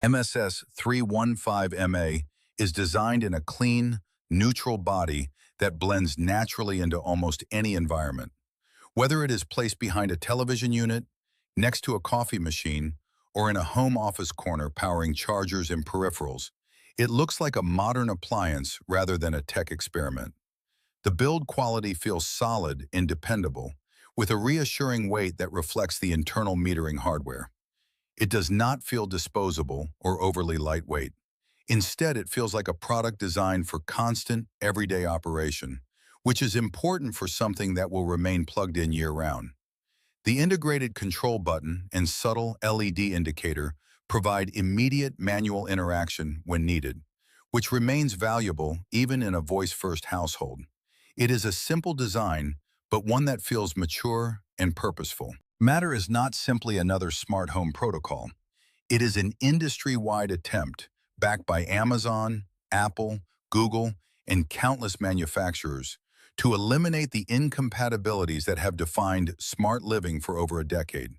MSS315MA is designed in a clean, neutral body that blends naturally into almost any environment. Whether it is placed behind a television unit, next to a coffee machine, or in a home office corner powering chargers and peripherals, it looks like a modern appliance rather than a tech experiment. The build quality feels solid and dependable, with a reassuring weight that reflects the internal metering hardware. It does not feel disposable or overly lightweight. Instead, it feels like a product designed for constant, everyday operation, which is important for something that will remain plugged in year-round. The integrated control button and subtle LED indicator provide immediate manual interaction when needed, which remains valuable even in a voice-first household. It is a simple design, but one that feels mature and purposeful. Matter is not simply another smart home protocol. It is an industry-wide attempt, backed by Amazon, Apple, Google, and countless manufacturers, to eliminate the incompatibilities that have defined smart living for over a decade.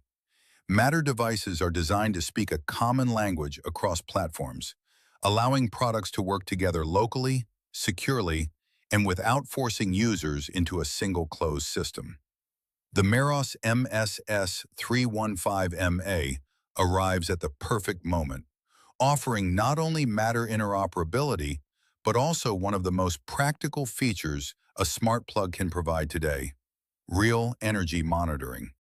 Matter devices are designed to speak a common language across platforms, allowing products to work together locally, securely, and without forcing users into a single closed system. The Meross MSS315MA arrives at the perfect moment, offering not only Matter interoperability, but also one of the most practical features a smart plug can provide today: real energy monitoring.